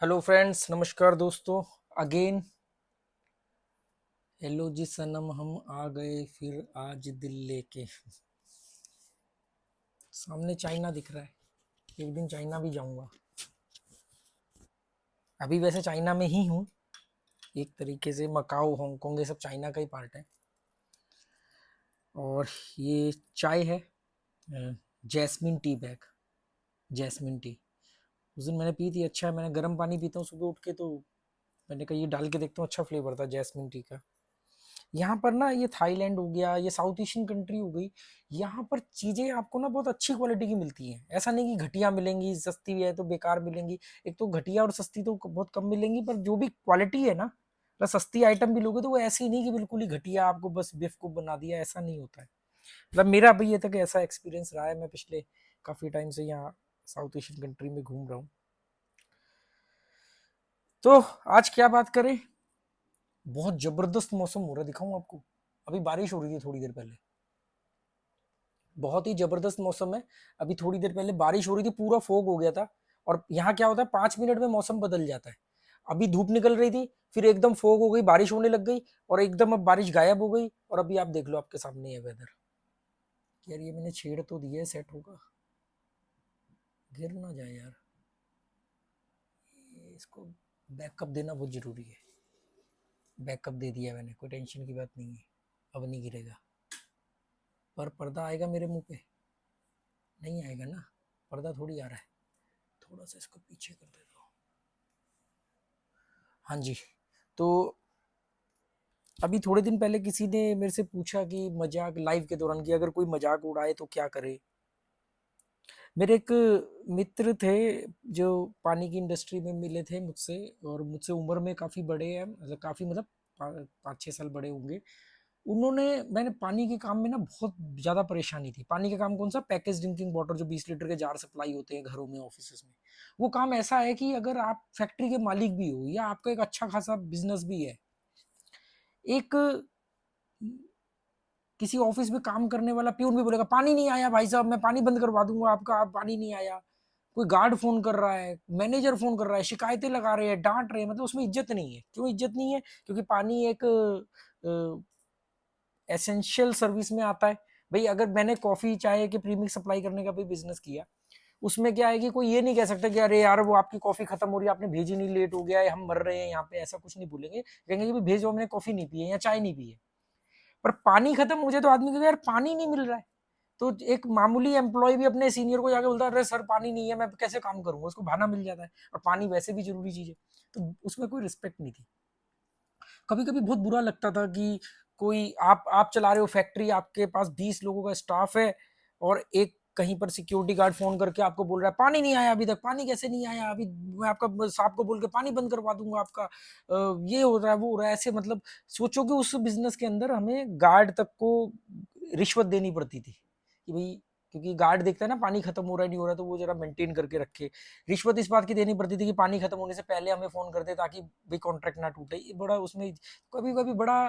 Hello friends, नमस्कार दोस्तों। Again hello जी सनम, हम आ गए फिर आज दिल लेके। सामने चाइना दिख रहा है, एक दिन चाइना भी जाऊंगा। अभी वैसे चाइना में ही हूँ, एक तरीके से मकाओ हांगकांग ये सब चाइना का ही पार्ट है। और ये चाय है, jasmine tea bag, jasmine tea. उस दिन मैंने पी थी, अच्छा है। मैंने गर्म पानी पीता हूँ सुबह उठ के, तो मैंने कहा ये डाल के देखता हूँ, अच्छा फ्लेवर था जैस्मिन टी का। यहाँ पर ना, ये थाईलैंड हो गया, ये साउथ एशियन कंट्री हो गई, यहाँ पर चीजें आपको ना बहुत अच्छी क्वालिटी की मिलती हैं। ऐसा नहीं कि घटिया मिलेंगी, सस्ती भी है तो बेकार मिलेंगी। एक तो घटिया और सस्ती तो बहुत कम मिलेंगी, पर जो भी क्वालिटी है ना, मतलब सस्ती आइटम भी लोगे तो वो ऐसी नहीं कि बिल्कुल ही घटिया आपको बस बेवकूफ बना दिया, ऐसा नहीं होता है। मतलब मेरा भी ये तक ऐसा एक्सपीरियंस रहा है। मैं पिछले काफी टाइम से यहाँ साउथ एशियन कंट्री में घूम रहा हूँ। तो आज क्या बात करें। बहुत जबरदस्त मौसम हो रहा है, दिखाऊं आपको। अभी बारिश हो रही थी थोड़ी देर पहले, बहुत ही जबरदस्त मौसम है। अभी थोड़ी देर पहले बारिश हो रही थी, पूरा फोग हो गया था। और यहाँ क्या होता है, 5 मिनट में मौसम बदल जाता है। अभी धूप निकल रही थी, फिर एकदम फोग हो गई, बारिश होने लग गई, और एकदम अब बारिश गायब हो गई, और अभी आप देख लो आपके सामने है वेदर। यार ये मैंने छेड़ तो दिया है, सेट होगा, गिर ना जाए यार। इसको बैकअप देना बहुत जरूरी है। बैकअप दे दिया मैंने, कोई टेंशन की बात नहीं है, अब नहीं गिरेगा। पर पर्दा आएगा मेरे मुंह पे? नहीं आएगा ना, पर्दा थोड़ी आ रहा है। थोड़ा सा इसको पीछे कर देता हूँ। हाँ जी। तो अभी थोड़े दिन पहले किसी ने मेरे से पूछा कि मजाक लाइव के दौरान, कि अगर कोई मजाक उड़ाए तो क्या करे। मेरे एक मित्र थे जो पानी की इंडस्ट्री में मिले थे मुझसे, और मुझसे उम्र में काफ़ी बड़े हैं, मतलब काफ़ी, मतलब 5-6 साल बड़े होंगे। उन्होंने, मैंने पानी के काम में ना बहुत ज़्यादा परेशानी थी। पानी का काम कौन सा, पैकेज ड्रिंकिंग वाटर जो 20 लीटर के जार सप्लाई होते हैं घरों में, ऑफिस में। वो काम ऐसा है कि अगर आप फैक्ट्री के मालिक भी हो, या आपका एक अच्छा खासा बिजनेस भी है, एक किसी ऑफिस में काम करने वाला प्यून भी बोलेगा पानी नहीं आया भाई साहब, मैं पानी बंद करवा दूंगा आपका, आप पानी नहीं आया। कोई गार्ड फोन कर रहा है, मैनेजर फोन कर रहा है, शिकायतें लगा रहे हैं, डांट रहे हैं, मतलब उसमें इज्जत नहीं है। क्यों इज्जत नहीं है? क्योंकि पानी एक एसेंशियल सर्विस में आता है। भाई अगर मैंने कॉफी चाय के प्रीमिक्स सप्लाई करने का भी बिजनेस किया, उसमें क्या है कि कोई ये नहीं कह सकता कि अरे यार वो आपकी कॉफी खत्म हो रही है, आपने भेजी नहीं, लेट हो गया है, हम मर रहे हैं यहाँ पे, ऐसा कुछ नहीं बोलेंगे। कहेंगे कि भेजो, हमने कॉफी नहीं पी है या चाय नहीं पी है। पर पानी खत्म हो जाए तो आदमी कहेगा यार पानी नहीं मिल रहा है। तो एक मामूली एम्प्लॉय भी अपने सीनियर को जाके बोलता है अरे सर पानी नहीं है, मैं कैसे काम करूंगा, उसको बहाना मिल जाता है। और पानी वैसे भी जरूरी चीज है, तो उसमें कोई रिस्पेक्ट नहीं थी। कभी कभी बहुत बुरा लगता था कि कोई, आप चला रहे हो फैक्ट्री, आपके पास 20 लोगों का स्टाफ है, और एक कहीं पर सिक्योरिटी गार्ड फोन करके आपको बोल रहा है पानी नहीं आया अभी तक। पानी कैसे नहीं आया? अभी मैं आपका साहब को बोल के पानी बंद करवा दूंगा आपका, ये हो रहा है वो हो रहा है, ऐसे। मतलब सोचो कि उस बिजनेस के अंदर हमें गार्ड तक को रिश्वत देनी पड़ती थी कि भाई, क्योंकि गार्ड देखता है ना पानी खत्म हो रहा है नहीं हो रहा, तो वो जरा मेंटेन करके रखे। रिश्वत इस बात की देनी पड़ती थी कि पानी खत्म होने से पहले हमें फोन कर दे, ताकि भाई कॉन्ट्रैक्ट ना टूटे। ये बड़ा उसमें कभी कभी बड़ा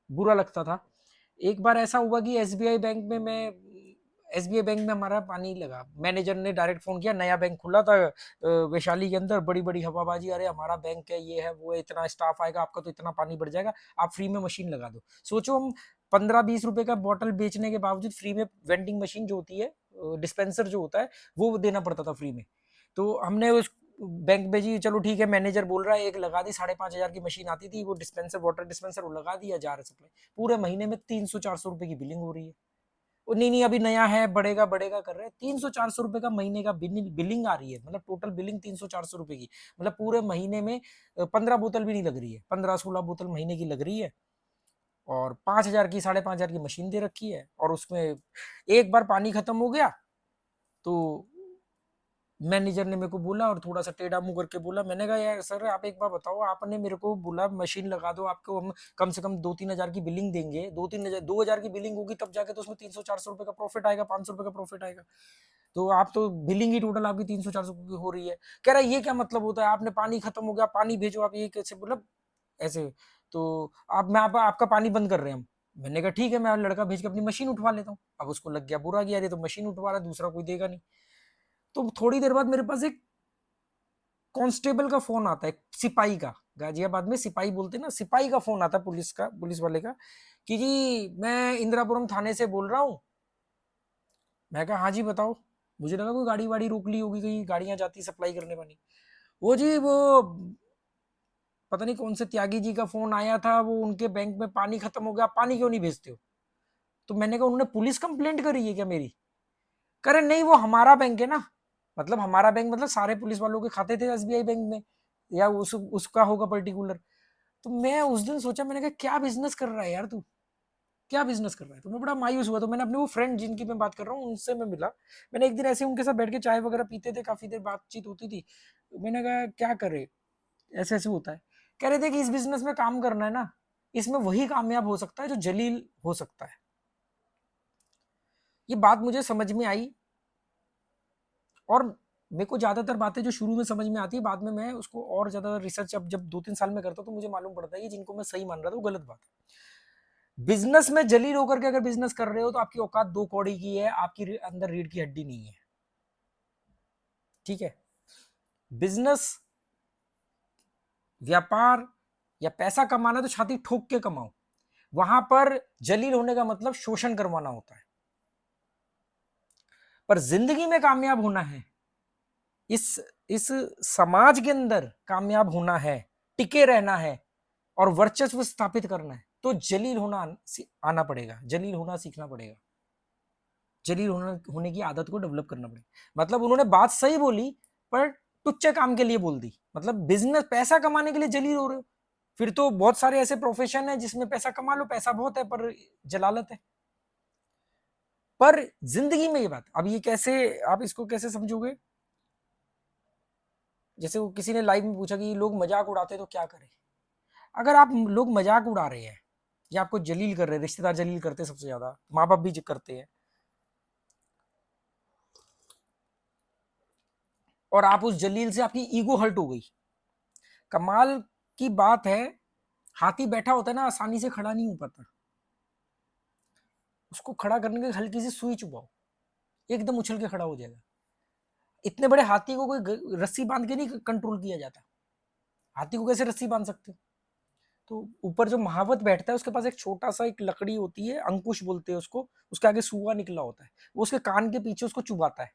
बुरा लगता था। एक बार ऐसा हुआ कि एसबीआई बैंक में मैं एसबीआई बैंक में हमारा पानी लगा, मैनेजर ने डायरेक्ट फोन किया, नया बैंक खुला था वैशाली के अंदर, बड़ी बड़ी हवाबाजी, अरे हमारा बैंक है, ये है वो है, इतना स्टाफ आएगा, आपका तो इतना पानी बढ़ जाएगा, आप फ्री में मशीन लगा दो। सोचो, हम 15-20 रुपए का बॉटल बेचने के बावजूद फ्री में वेंडिंग मशीन जो होती है, डिस्पेंसर जो होता है, वो देना पड़ता था फ्री में। तो हमने उस बैंक में जी, चलो ठीक है, मैनेजर बोल रहा है एक लगा दी, 5,500 की मशीन आती थी वो डिस्पेंसर, वाटर डिस्पेंसर, वो लगा दिया, जा रहा सप्लाई। पूरे महीने में 300-400 रुपए की बिलिंग हो रही है। वो नहीं नहीं अभी नया है, बढ़ेगा बढ़ेगा कर रहे हैं। 300-400 रुपए का महीने का बिलिंग आ रही है, मतलब टोटल बिलिंग 300-400 रुपए की। मतलब पूरे महीने में 15 बोतल भी नहीं लग रही है, 15-16 बोतल महीने की लग रही है। और 5,000 की, 5,500 की मशीन दे रखी है, और उसमें एक बार पानी खत्म हो गया तो मैनेजर ने मेरे को बोला, और थोड़ा सा टेढ़ा मुंह करके बोला। मैंने कहा यार सर आप एक बार बताओ, आपने मेरे को बोला मशीन लगा दो, आपको हम कम से कम 2-3 हजार की बिलिंग देंगे, 2-3 हजार, 2 हजार की बिलिंग होगी तब जाके तो उसमें 300-400 रुपए का प्रॉफिट आएगा, 500 रुपए का प्रॉफिट आएगा। तो आप तो बिलिंग ही टोटल आपकी 300-400 की हो रही है। कह रहा है ये क्या मतलब होता है, आपने पानी खत्म हो गया पानी भेजो, आप ये कैसे, मतलब ऐसे। तो आपका पानी बंद कर रहे हैं हम। मैंने कहा ठीक है, मैं लड़का भेज के अपनी मशीन उठवा लेता हूँ। अब उसको लग गया बुरा, गया, अरे तो मशीन उठवा रहा है, दूसरा कोई देगा नहीं। तो थोड़ी देर बाद मेरे पास एक कांस्टेबल का फोन आता है, सिपाही का, गाजियाबाद में सिपाही बोलते हैं ना, सिपाही का फोन आता है पुलिस का, पुलिस वाले का, कि जी मैं इंदिरापुरम थाने से बोल रहा हूँ। मैं कहा हाँ जी बताओ। मुझे लगा कोई गाड़ी वाड़ी रोक ली होगी, कहीं गाड़ियां जाती सप्लाई करने वाली। वो जी वो पता नहीं कौन से त्यागी जी का फोन आया था, वो उनके बैंक में पानी खत्म हो गया, पानी क्यों नहीं भेजते हो? तो मैंने कहा उन्होंने पुलिस कंप्लेंट करी है क्या मेरी? करे नहीं, वो हमारा बैंक है ना। मतलब हमारा बैंक मतलब सारे पुलिस वालों के खाते थे एसबीआई बैंक में, या उसका होगा पर्टिकुलर। तो मैं उस दिन सोचा, मैंने कहा क्या बिजनेस कर रहा है यार तू, क्या बिजनेस कर रहा है? तो मैं बड़ा मायूस हुआ। तो मैंने अपने वो फ्रेंड जिनकी मैं बात कर रहा हूँ उनसे मैं मिला। मैंने एक दिन ऐसे उनके साथ बैठ के चाय वगैरह पीते थे, काफी देर बातचीत होती थी। तो मैंने कहा क्या करे, ऐसे ऐसे होता है। कह रहे थे कि इस बिजनेस में काम करना है ना, इसमें वही कामयाब हो सकता है जो जलील हो सकता है। ये बात मुझे समझ में आई, और मेरे को ज्यादातर बातें जो शुरू में समझ में आती है, बाद में मैं उसको और ज्यादा रिसर्च अब जब 2-3 साल में करता हूँ तो मुझे मालूम पड़ता है कि जिनको मैं सही मान रहा था वो गलत बात है। बिजनेस में जलील होकर के अगर बिजनेस कर रहे हो तो आपकी औकात 2 कौड़ी की है, आपकी अंदर रीढ़ की हड्डी नहीं है। ठीक है? बिजनेस, व्यापार या पैसा कमाना तो छाती ठोक के कमाओ, वहां पर जलील होने का मतलब शोषण करवाना होता है। पर जिंदगी में कामयाब होना है, इस इस समाज के अंदर कामयाब होना है, टिके रहना है और वर्चस्व स्थापित करना है, तो जलील होना आना पड़ेगा, जलील होना सीखना पड़ेगा, जलील होने की आदत को डेवलप करना पड़ेगा। मतलब उन्होंने बात सही बोली, पर टुच्चे काम के लिए बोल दी। मतलब बिजनेस पैसा कमाने के लिए जलील हो रहे हो, फिर तो बहुत सारे ऐसे प्रोफेशन है जिसमें पैसा कमा लो, पैसा बहुत है पर जलालत है। पर जिंदगी में ये बात, अब ये कैसे, आप इसको कैसे समझोगे? जैसे वो किसी ने लाइव में पूछा कि लोग मजाक उड़ाते तो क्या करें। अगर आप लोग मजाक उड़ा रहे हैं या आपको जलील कर रहे हैं, रिश्तेदार जलील करते हैं, सबसे ज्यादा माँ बाप भी करते हैं, और आप उस जलील से आपकी ईगो हर्ट हो गई। कमाल की बात है, हाथी बैठा होता है ना, आसानी से खड़ा नहीं हो पाता। उसको खड़ा करने के हल्की सी सुई चुभाओ, एकदम उछल के खड़ा हो जाएगा। इतने बड़े हाथी को कोई रस्सी बांध के नहीं कंट्रोल किया जाता। हाथी को कैसे रस्सी बांध सकते हो? तो ऊपर जो महावत बैठता है उसके पास एक छोटा सा एक लकड़ी होती है, अंकुश बोलते हैं उसको, उसके आगे सुआ निकला होता है, वो उसके कान के पीछे उसको चुभाता है,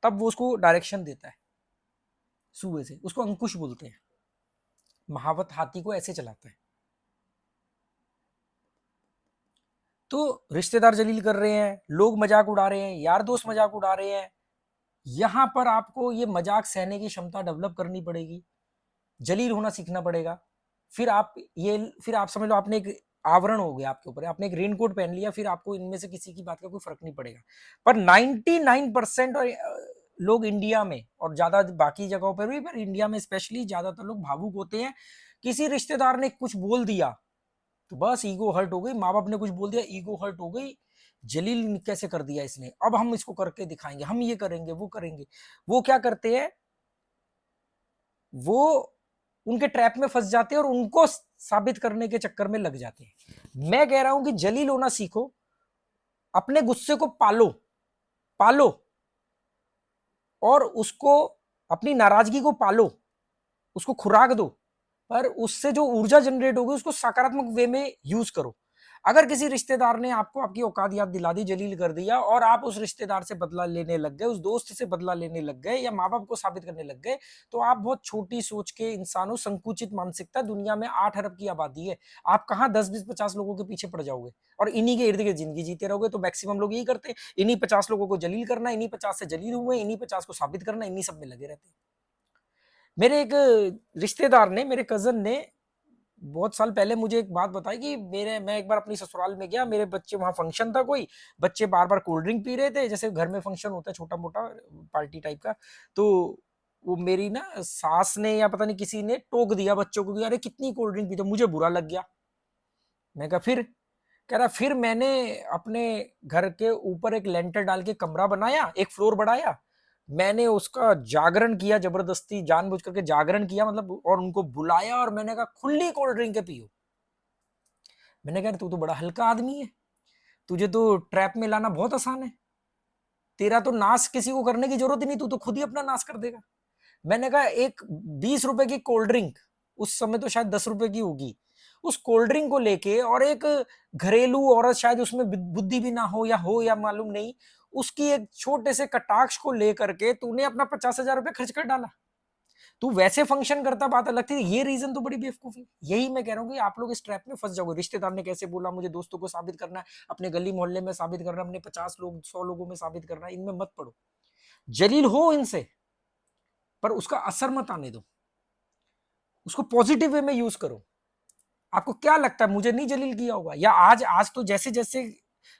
तब वो उसको डायरेक्शन देता है सुए से, उसको अंकुश बोलते हैं। महावत हाथी को ऐसे चलाता है। तो रिश्तेदार जलील कर रहे हैं, लोग मजाक उड़ा रहे हैं, यार दोस्त मजाक उड़ा रहे हैं, यहां पर आपको ये मजाक सहने की क्षमता डेवलप करनी पड़ेगी, जलील होना सीखना पड़ेगा। फिर आप समझ लो आपने एक आवरण हो गया आपके ऊपर, आपने एक रेनकोट पहन लिया, फिर आपको इनमें से किसी की बात का कोई फर्क नहीं पड़ेगा। पर 99% और लोग इंडिया में और ज्यादा बाकी जगहों पर भी, पर इंडिया में स्पेशली ज्यादातर लोग भावुक होते हैं। किसी रिश्तेदार ने कुछ बोल दिया तो बस ईगो हर्ट हो गई, माँ बाप ने कुछ बोल दिया ईगो हर्ट हो गई, जलील कैसे कर दिया इसने, अब हम इसको करके दिखाएंगे, हम ये करेंगे वो करेंगे। वो क्या करते हैं, वो उनके ट्रैप में फंस जाते हैं और उनको साबित करने के चक्कर में लग जाते हैं। मैं कह रहा हूं कि जलील होना सीखो, अपने गुस्से को पालो, पालो, और उसको, अपनी नाराजगी को पालो, उसको खुराक दो, पर उससे जो ऊर्जा जनरेट होगी उसको सकारात्मक वे में यूज करो। अगर किसी रिश्तेदार ने आपको आपकी औकात याद दिला दी, जलील कर दिया, और आप उस रिश्तेदार से बदला लेने लग गए, उस दोस्त से बदला लेने लग गए, या माँ बाप को साबित करने लग गए, तो आप बहुत छोटी सोच के इंसान हो, संकुचित मानसिकता। दुनिया में 8 अरब की आबादी है, आप कहाँ 10-20-50 लोगों के पीछे पड़ जाओगे और इन्हीं के इर्द गिर्द जिंदगी जीते रहोगे। तो मैक्सिमम लोग यही करते हैं, इन्हीं 50 लोगों को जलील करना, इन्हीं 50 से जलील हुए, इन्हीं 50 को साबित करना, इन्हीं सब में लगे रहते हैं। मेरे एक रिश्तेदार ने, मेरे कजन ने बहुत साल पहले मुझे एक बात बताई कि मैं एक बार अपनी ससुराल में गया, मेरे बच्चे, वहां फंक्शन था कोई, बच्चे बार बार कोल्ड ड्रिंक पी रहे थे, जैसे घर में फंक्शन होता है छोटा मोटा पार्टी टाइप का। तो वो मेरी ना सास ने या पता नहीं किसी ने टोक दिया बच्चों को कि अरे कितनी कोल्ड ड्रिंक पीते, मुझे बुरा लग गया। मैं कहा फिर? कह रहा फिर मैंने अपने घर के ऊपर एक लेंटर डाल के कमरा बनाया, एक फ्लोर बढ़ाया, मैंने उसका जागरण किया, जबरदस्ती जानबूझ करके जागरण किया मतलब, और उनको बुलाया और मैंने कहा खुली कोल्ड ड्रिंक के पियो। मैंने कहा तू तो बड़ा हल्का आदमी है, तुझे तो ट्रैप में लाना बहुत आसान है, तेरा तो नाश किसी को करने की जरूरत ही नहीं, तू तो खुद ही अपना नाश कर देगा। मैंने कहा एक 20 रुपए की कोल्ड ड्रिंक, उस समय तो शायद 10 रुपए की होगी, उस कोल्ड ड्रिंक को लेके, और एक घरेलू औरत, शायद उसमें बुद्धि भी ना हो या मालूम नहीं, उसकी एक छोटे से कटाक्ष को लेकर के तूने अपना 50,000 रुपए खर्च कर डाला। तू वैसे फंक्शन करता, बात अलग थी, ये रीजन तो बड़ी बेवकूफी। यही मैं कह रहा हूँ कि आप लोग इस ट्रैप में फंस जाओगे। रिश्तेदार ने कैसे बोला, मुझे दोस्तों को साबित करना है, अपने गली मोहल्ले में साबित करना है, अपने 50 लोग 100 लोगों में साबित करना है, इनमें मत पड़ो। जलील हो इनसे, पर उसका असर मत आने दो, उसको पॉजिटिव वे में यूज करो। आपको क्या लगता है मुझे नहीं जलील किया होगा? या आज आज तो जैसे जैसे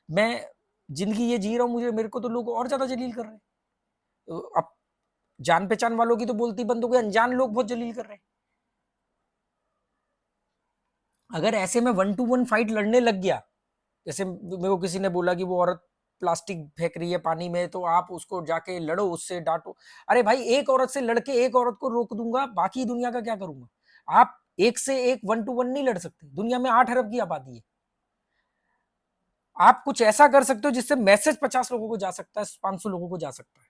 मैं जिंदगी ये जी रहा हूं, मेरे को तो लोग और ज्यादा जलील कर रहे हैं। अब जान पहचान वालों की तो बोलती बंद हो गई, अनजान लोग बहुत जलील कर रहे हैं। अगर ऐसे में 1-to-1 फाइट लड़ने लग गया, जैसे मेरे को किसी ने बोला कि वो औरत प्लास्टिक फेंक रही है पानी में, तो आप उसको जाके लड़ो, उससे डांटो। अरे भाई, एक औरत से लड़के एक औरत को रोक दूंगा, बाकी दुनिया का क्या करूंगा? आप एक से एक 1-to-1 नहीं लड़ सकते। दुनिया में 8 अरब की आबादी है। आप कुछ ऐसा कर सकते हो जिससे मैसेज 50 लोगों को जा सकता है, 500 लोगों को जा सकता है।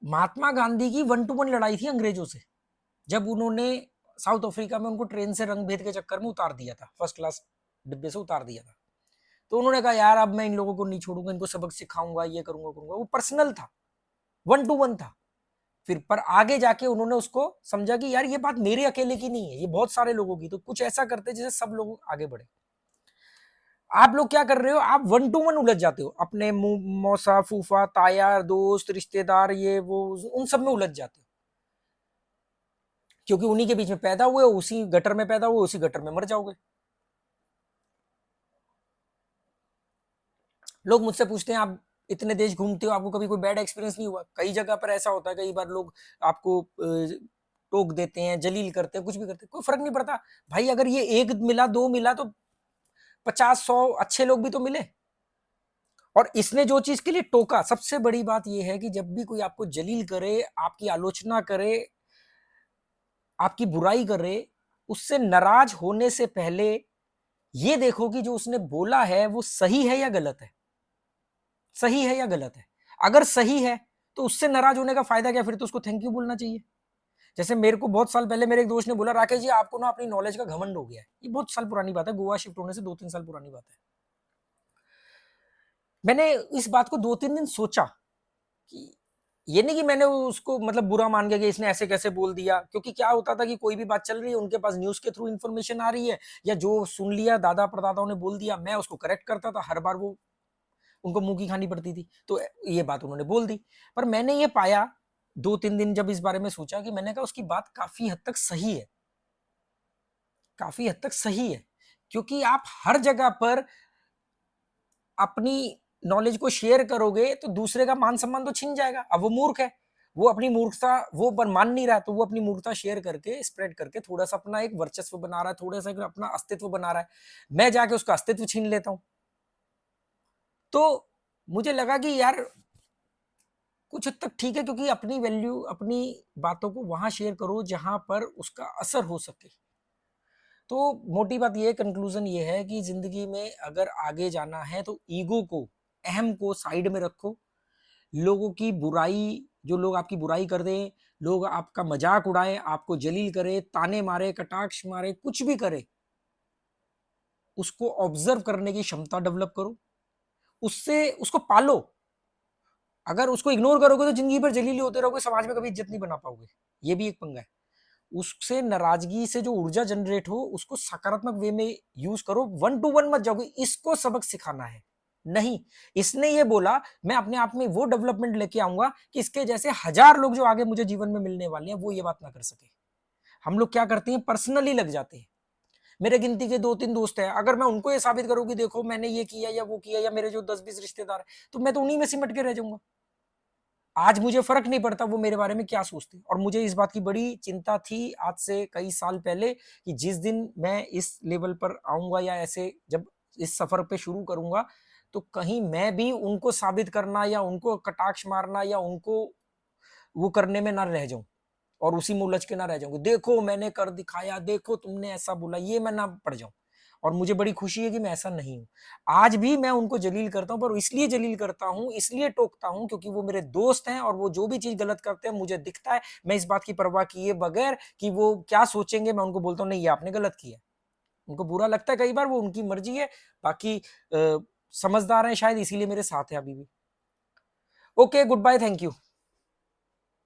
महात्मा गांधी की 1-to-1 लड़ाई थी अंग्रेजों से, जब उन्होंने साउथ अफ्रीका में उनको ट्रेन से रंग भेद के चक्कर में उतार दिया था, फर्स्ट क्लास डिब्बे से उतार दिया था। तो उन्होंने कहा यार अब मैं इन लोगों को नहीं छोड़ूंगा, इनको सबक सिखाऊंगा, ये करूंगा करूंगा। वो पर्सनल था, 1-to-1 था। फिर पर आगे जाके उन्होंने उसको समझा कि यार ये बात मेरे अकेले की नहीं है, ये बहुत सारे लोगों की, तो कुछ ऐसा करते जिससे सब लोग आगे बढ़े। आप लोग क्या कर रहे हो? आप 1-to-1 उलझ जाते हो, अपने मौसा फूफा ताया दोस्त रिश्तेदार ये वो उन सब में उलझ जाते हो, क्योंकि उन्हीं के बीच में पैदा हुए, उसी गटर में पैदा हुए, उसी गटर में मर जाओगे। लोग मुझसे पूछते हैं आप इतने देश घूमते हो, आपको कभी कोई बैड एक्सपीरियंस नहीं हुआ? कई जगह पर ऐसा होता है, कई बार लोग आपको टोक देते हैं, जलील करते हैं, कुछ भी करते हैं, कोई फर्क नहीं पड़ता भाई। अगर ये एक मिला, दो मिला, तो 50-100 अच्छे लोग भी तो मिले। और इसने जो चीज के लिए टोका, सबसे बड़ी बात यह है कि जब भी कोई आपको जलील करे, आपकी आलोचना करे, आपकी बुराई करे, उससे नाराज होने से पहले ये देखो कि जो उसने बोला है वो सही है या गलत है। सही है या गलत है? अगर सही है तो उससे नाराज होने का फायदा क्या? फिर तो उसको थैंक यू बोलना चाहिए। जैसे मेरे को बहुत साल पहले मेरे एक दोस्त ने बोला, राकेश जी आपको ना अपनी नॉलेज का घमंड हो गया है। ये बहुत साल पुरानी बात है, गोवा शिफ्ट होने से 2-3 साल पुरानी बात है। मैंने इस बात को 2-3 दिन सोचा कि ये नहीं कि मैंने उसको मतलब बुरा मान गया कि इसने ऐसे कैसे बोल दिया, क्योंकि क्या होता था कि कोई भी बात चल रही है, उनके पास न्यूज के थ्रू इंफॉर्मेशन आ रही है, या जो सुन लिया दादा परदादाओं ने बोल दिया, मैं उसको करेक्ट करता था, हर बार वो उनको मुंह की खानी पड़ती थी। तो ये बात उन्होंने बोल दी। पर मैंने ये पाया 2-3 दिन जब इस बारे में सोचा, कि मैंने कहा उसकी बात काफी हद तक सही है, काफी हद तक सही है। क्योंकि आप हर जगह पर अपनी नॉलेज को शेयर करोगे तो दूसरे का मान सम्मान तो छिन जाएगा। अब वो मूर्ख है, वो अपनी मूर्खता वो पर मान नहीं रहा, तो वो अपनी मूर्खता शेयर करके स्प्रेड करके थोड़ा सा अपना एक वर्चस्व बना रहा है, थोड़ा सा अपना अस्तित्व बना रहा है। मैं जाके उसका अस्तित्व छीन लेता हूं। तो मुझे लगा कि यार कुछ हद तक ठीक है, क्योंकि अपनी वैल्यू, अपनी बातों को वहां शेयर करो जहां पर उसका असर हो सके। तो मोटी बात ये, कंक्लूजन ये है कि जिंदगी में अगर आगे जाना है तो ईगो को, अहम को साइड में रखो। लोगों की बुराई, जो लोग आपकी बुराई कर दें, लोग आपका मजाक उड़ाए, आपको जलील करे, ताने मारे, कटाक्ष मारे, कुछ भी करे, उसको ऑब्जर्व करने की क्षमता डेवलप करो, उससे उसको पालो। अगर उसको इग्नोर करोगे तो जिंदगी भर जलील होते रहोगे, समाज में कभी इज्जत नहीं बना पाओगे। ये भी एक पंगा है। उससे नाराजगी से जो ऊर्जा जनरेट हो, उसको सकारात्मक वे में यूज करो। 1-to-1 मत जाओगे, इसको सबक सिखाना है नहीं। इसने ये बोला, मैं अपने आप में वो डेवलपमेंट लेके आऊंगा कि इसके जैसे 1000 लोग जो आगे मुझे जीवन में मिलने वाले हैं, वो ये बात ना कर सके। हम लोग क्या करते हैं, पर्सनली लग जाते हैं। मेरे गिनती के 2-3 दोस्त हैं, अगर मैं उनको ये साबित करूं कि देखो मैंने ये किया या वो किया, या मेरे जो 10-20 रिश्तेदार है, तो मैं तो उन्हीं में सिमट के रह जाऊंगा। आज मुझे फर्क नहीं पड़ता वो मेरे बारे में क्या सोचते। और मुझे इस बात की बड़ी चिंता थी आज से कई साल पहले, कि जिस दिन मैं इस लेवल पर आऊंगा, या ऐसे जब इस सफर पे शुरू करूंगा, तो कहीं मैं भी उनको साबित करना, या उनको कटाक्ष मारना, या उनको वो करने में ना रह जाऊं, और उसी में उलझ के ना रह जाऊंगी, देखो मैंने कर दिखाया, देखो तुमने ऐसा बोला, ये मैं ना पड़ जाऊं। और मुझे बड़ी खुशी है कि मैं ऐसा नहीं हूँ। आज भी मैं उनको जलील करता हूँ, पर इसलिए जलील करता हूँ, इसलिए टोकता हूँ क्योंकि वो मेरे दोस्त हैं और वो जो भी चीज़ गलत करते हैं मुझे दिखता है। मैं इस बात की परवाह किए बगैर कि वो क्या सोचेंगे, मैं उनको बोलता हूँ नहीं ये आपने गलत किया। उनको बुरा लगता है कई बार, वो उनकी मर्ज़ी है। बाकी समझदार हैं शायद, इसीलिए मेरे साथ है अभी भी। Okay, good bye, thank you.